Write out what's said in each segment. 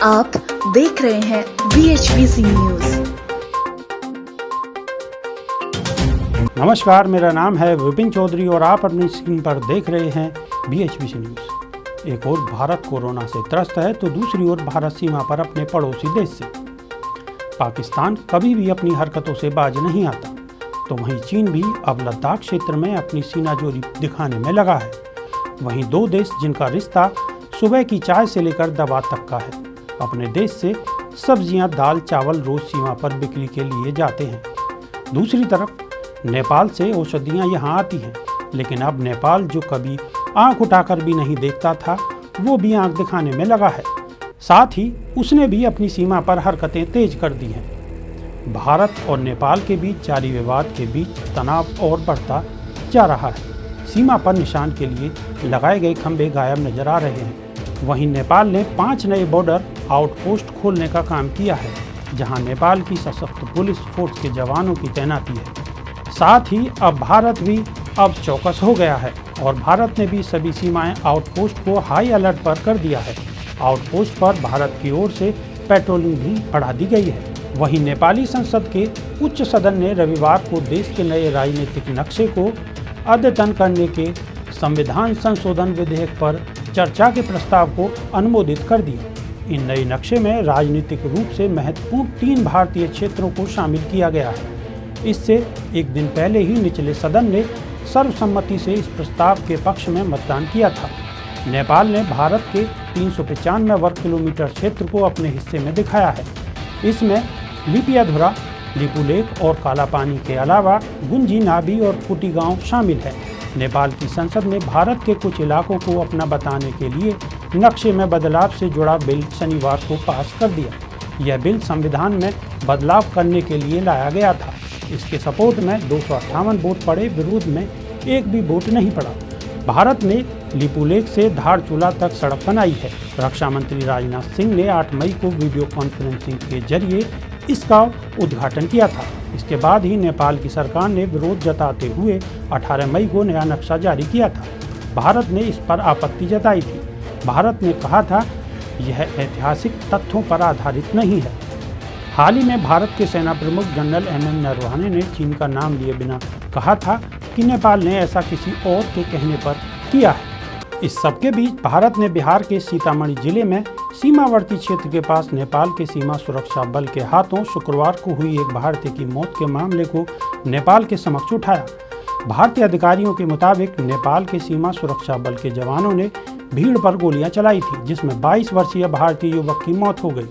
आप देख रहे हैं BHBC न्यूज। नमस्कार, मेरा नाम है विपिन चौधरी और आप अपनी स्क्रीन पर देख रहे हैं BHBC न्यूज। एक ओर भारत कोरोना से त्रस्त है तो दूसरी ओर भारत सीमा पर अपने पड़ोसी देश से पाकिस्तान कभी भी अपनी हरकतों से बाज नहीं आता, तो वहीं चीन भी अब लद्दाख क्षेत्र में अपनी सीनाजोरी दिखाने में लगा है। वहीं दो देश जिनका रिश्ता सुबह की चाय से लेकर दवा तक का है, अपने देश से सब्जियां, दाल, चावल रोज सीमा पर बिक्री के लिए जाते हैं। दूसरी तरफ नेपाल से औषधियां यहां आती हैं, लेकिन अब नेपाल जो कभी आंख उठाकर भी नहीं देखता था, वो भी आंख दिखाने में लगा है। साथ ही उसने भी अपनी सीमा पर हरकतें तेज कर दी हैं। भारत और नेपाल के बीच जारी विवाद के बीच तनाव और बढ़ता जा रहा है। सीमा पर निशान के लिए लगाए गए खंभे गायब नजर आ रहे हैं। वहीं नेपाल ने 5 नए बॉर्डर आउटपोस्ट खोलने का काम किया है, जहां नेपाल की सशक्त पुलिस फोर्स के जवानों की तैनाती है। साथ ही अब भारत भी अब चौकस हो गया है और भारत ने भी सभी सीमाएं आउटपोस्ट को हाई अलर्ट पर कर दिया है। आउटपोस्ट पर भारत की ओर से पेट्रोलिंग भी बढ़ा दी गई है। वहीं नेपाली संसद के उच्च सदन ने रविवार को देश के नए राजनीतिक नक्शे को अद्यतन करने के संविधान संशोधन विधेयक पर चर्चा के प्रस्ताव को अनुमोदित कर दिया। इन नए नक्शे में राजनीतिक रूप से महत्वपूर्ण 3 भारतीय क्षेत्रों को शामिल किया गया है। इससे एक दिन पहले ही निचले सदन ने सर्वसम्मति से इस प्रस्ताव के पक्ष में मतदान किया था। नेपाल ने भारत के 395 वर्ग किलोमीटर क्षेत्र को अपने हिस्से में दिखाया है। इसमें लिपियाधुरा, लिपुलेख और कालापानी के अलावा गुंजी, नाभी और कुटी गांव शामिल है। नेपाल की संसद ने भारत के कुछ इलाकों को अपना बताने के लिए नक्शे में बदलाव से जुड़ा बिल शनिवार को पास कर दिया। यह बिल संविधान में बदलाव करने के लिए लाया गया था। इसके सपोर्ट में 258 वोट पड़े, विरोध में एक भी वोट नहीं पड़ा। भारत ने लिपुलेख से धारचूला तक सड़क बनाई है। रक्षा मंत्री राजनाथ सिंह ने 8 मई को वीडियो कॉन्फ्रेंसिंग के जरिए इसका उद्घाटन किया था। इसके बाद ही नेपाल की सरकार ने विरोध जताते हुए 18 मई को नया नक्शा जारी किया था। भारत ने इस पर आपत्ति जताई थी। भारत ने कहा था यह ऐतिहासिक तथ्यों पर आधारित नहीं है। हाल ही में भारत के सेना प्रमुख जनरल MM नरवणे ने चीन का नाम लिए बिना कहा था कि नेपाल ने ऐसा किसी और के कहने पर किया है। इस सबके बीच भारत ने बिहार के सीतामढ़ी जिले में सीमावर्ती क्षेत्र के पास नेपाल के सीमा सुरक्षा बल के हाथों शुक्रवार को हुई एक भारतीय की मौत के मामले को नेपाल के समक्ष उठाया। भारतीय अधिकारियों के मुताबिक नेपाल के सीमा सुरक्षा बल के जवानों ने भीड़ पर गोलियां चलाई थी, जिसमें 22 वर्षीय भारतीय युवक की मौत हो गई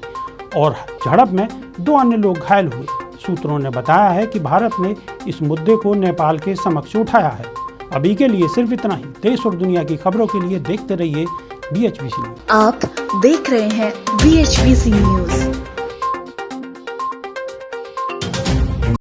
और झड़प में 2 अन्य लोग घायल हुए। सूत्रों ने बताया है कि भारत ने इस मुद्दे को नेपाल के समक्ष उठाया है। अभी के लिए सिर्फ इतना ही। देश और दुनिया की खबरों के लिए देखते रहिए BHBC न्यूज। आप देख रहे हैं BHBC न्यूज।